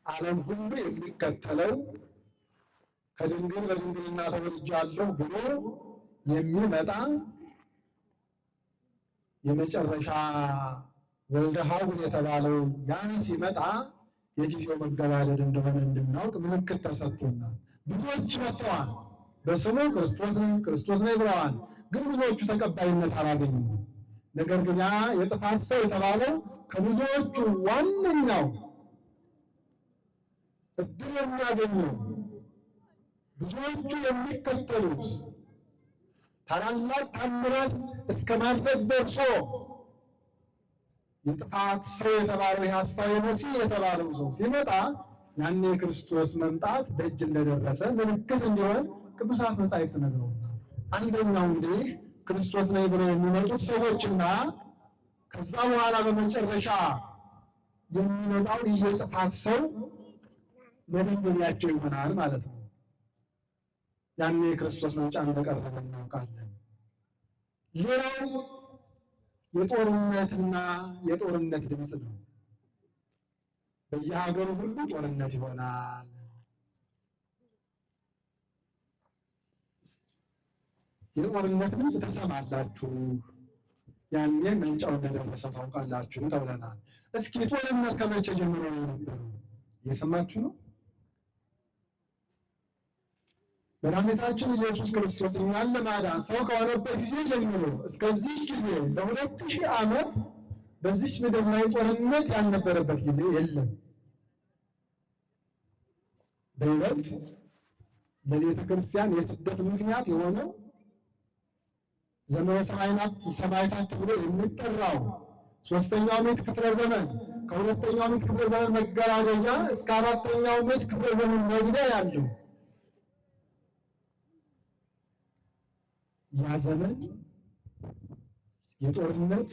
ዓለም ሁሉ የሚከተለው ከድንግል በድንግልና ተወልጃለሁ ብሎ የሚመጣ የመጨረሻ ወልደ ሐውል የተባለው ያን ሲመጣ የጊዜው መገባደድ እንደሆነ እንድናውቅ ምልክት ተሰጥቶናል። ብዙዎች መጥተዋል፣ በስሙ ክርስቶስ ነኝ ብለዋል። ግን ብዙዎቹ ተቀባይነት አላገኙም። ነገር ግን ያ የጥፋት ሰው የተባለው ከብዙዎቹ ዋነኛው እድል የሚያገኘው ብዙዎቹ የሚከተሉት ታላላቅ ታምራት እስከ ማድረግ ደርሶ የጥፋት ሰው የተባለው የሐሳዊ መሲህ የተባለው ሰው ሲመጣ ያኔ የክርስቶስ መምጣት ደጅ እንደደረሰ ምልክት እንዲሆን ቅዱሳት መጻሕፍት ነግረውናል። አንደኛው እንግዲህ ክርስቶስ ነኝ ብለው የሚመጡት ሰዎችና ከዛ በኋላ በመጨረሻ የሚመጣው የጥፋት ሰው መለየታቸው ይሆናል ማለት ነው። ያኔ የክርስቶስ መምጫ እንደቀረበ እናውቃለን። ሌላው የጦርነትና የጦርነት ድምፅ ነው። በየሀገሩ ሁሉ ጦርነት ይሆናል። የጦርነት ድምፅ ተሰማላችሁ፣ ያኔ መምጫው እንደደረሰ ታውቃላችሁ ተብለናል። እስኪ ጦርነት ከመቼ ጀምሮ ነው የነበረው? እየሰማችሁ ነው? መድኃኒታችን ኢየሱስ ክርስቶስ እኛን ለማዳን ሰው ከሆነበት ጊዜ ጀምሮ እስከዚህ ጊዜ ለ2000 ዓመት በዚች ምድር ላይ ጦርነት ያልነበረበት ጊዜ የለም። በይበልጥ ለቤተ ክርስቲያን የስደት ምክንያት የሆነው ዘመነ ሰማዕታት ተብሎ የሚጠራው 3ኛው ምዕተ ክፍለ ዘመን ከ2ኛው ምዕተ ክፍለ ዘመን መገባደጃ እስከ 4ኛው ምዕተ ክፍለ ዘመን መግቢያ ያለው ያ ዘመን የጦርነት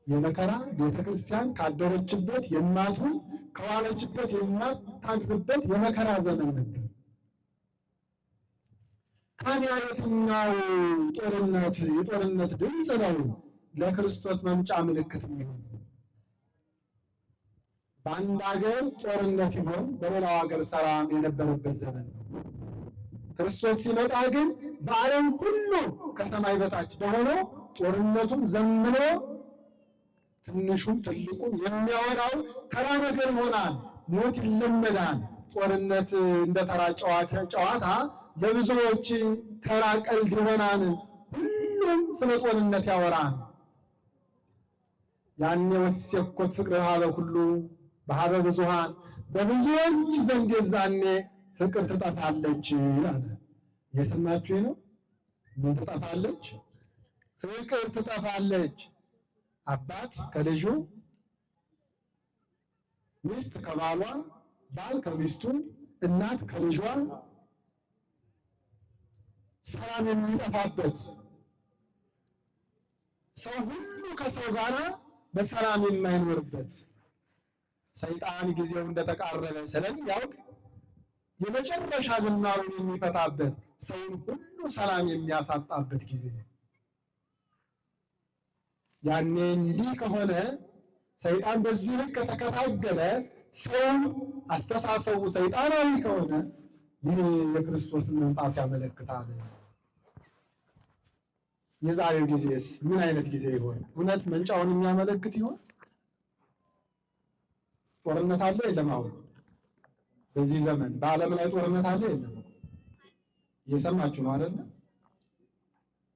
የመከራ ቤተ ክርስቲያን ካደረችበት የማትውል ከዋለችበት የማታድርበት የመከራ ዘመን ነበር። ታዲያ የትኛው የጦርነት ድምፅ ነው ለክርስቶስ መምጫ ምልክት የሚሆነው? በአንድ ሀገር ጦርነት ይሆን በሌላው ሀገር ሰላም የነበረበት ዘመን ነው። ክርስቶስ ሲመጣ ግን በዓለም ሁሉ ከሰማይ በታች በሆነው ጦርነቱም ዘምኖ ትንሹም ትልቁም የሚያወራው ተራ ነገር ይሆናል። ሞት ይለመዳል። ጦርነት እንደ ተራ ጨዋታ ለብዙዎች ተራ ቀልድ ይሆናል። ሁሉም ስለ ጦርነት ያወራል። ያኔ ወትሴኮት ፍቅር ሀበ ሁሉ በሀበ ብዙኃን በብዙዎች ዘንድ የዛኔ ፍቅር ትጠፋለች አለ። የሰማችሁ ነው? ምን ትጠፋለች? ፍቅር ትጠፋለች። አባት ከልጁ፣ ሚስት ከባሏ፣ ባል ከሚስቱ፣ እናት ከልጇ ሰላም የሚጠፋበት፣ ሰው ሁሉ ከሰው ጋር በሰላም የማይኖርበት፣ ሰይጣን ጊዜው እንደተቃረበ ስለሚያውቅ የመጨረሻ ዝናሩን የሚፈታበት፣ ሰውን ሁሉ ሰላም የሚያሳጣበት ጊዜ። ያኔ እንዲህ ከሆነ ሰይጣን በዚህ ልክ ከተከታገለ፣ ሰው አስተሳሰቡ ሰይጣናዊ ከሆነ ይህ የክርስቶስን መምጣት ያመለክታል። የዛሬው ጊዜስ ምን አይነት ጊዜ ይሆን? እውነት መንጫውን የሚያመለክት ይሆን? ጦርነት አለ የለም? አሁን በዚህ ዘመን በዓለም ላይ ጦርነት አለ የለም? እየሰማችሁ ነው አይደል?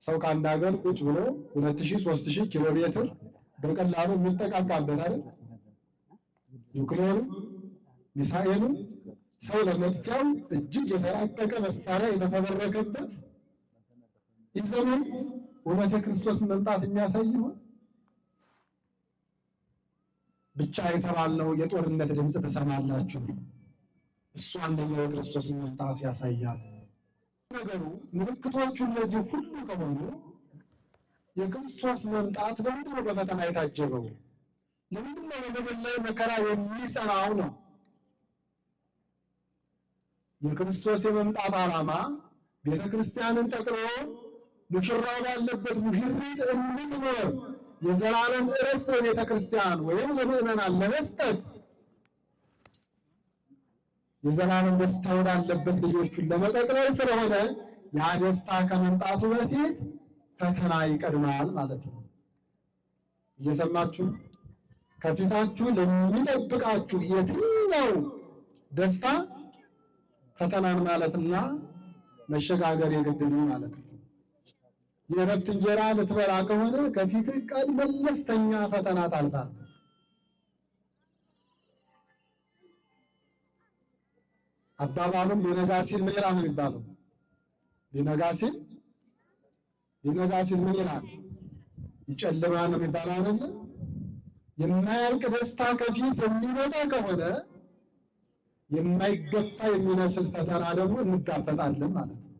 ሰው ከአንድ ሀገር ቁጭ ብሎ 2000-3000 ኪሎ ሜትር በቀላሉ የሚጠቃቃበት አይደል? ኒውክሌሩ ሚሳኤሉ ሰው ለመጥፊያው እጅግ የተራቀቀ መሳሪያ የተፈበረከበት ይህ ዘመን እውነት የክርስቶስን መምጣት የሚያሳይ ይሆን? ብቻ የተባልነው የጦርነት ድምፅ ትሰማላችሁ። እሱ አንደኛው የክርስቶስን መምጣት ያሳያል። ነገሩ ምልክቶቹ እነዚህ ሁሉ ከሆኑ የክርስቶስ መምጣት ለምንድን ነው በፈተና የታጀበው? ለምንድን ነው በምድር ላይ መከራ የሚጸናው ነው? የክርስቶስ የመምጣት ዓላማ ቤተ ክርስቲያንን ጠቅልሎ ሙሽራው ባለበት ሙሽሪት እንድትኖር የዘላለም ዕረፍት ለቤተ ክርስቲያን ወይም ለምእመናን ለመስጠት የዘላለም ደስታ ወዳለበት ልጆቹን ለመጠቅለል ስለሆነ ያ ደስታ ከመምጣቱ በፊት ፈተና ይቀድማል ማለት ነው። እየሰማችሁ ከፊታችሁ ለሚጠብቃችሁ የትኛው ደስታ ፈተናን ማለትና መሸጋገር የግድ ነው ማለት ነው። የእረፍት እንጀራ ልትበላ ከሆነ ከፊትህ ቀን መለስተኛ ፈተና ታልፋለህ። አባባሉም ሊነጋ ሲል ምን ይላል ነው የሚባለው? ሊነጋ ሲል ምን ይላል? ይጨልማል ነው የሚባለው አይደለ? የማያልቅ ደስታ ከፊት የሚመጣ ከሆነ የማይገፋ የሚመስል ፈተና ደግሞ እንጋፈጣለን ማለት ነው።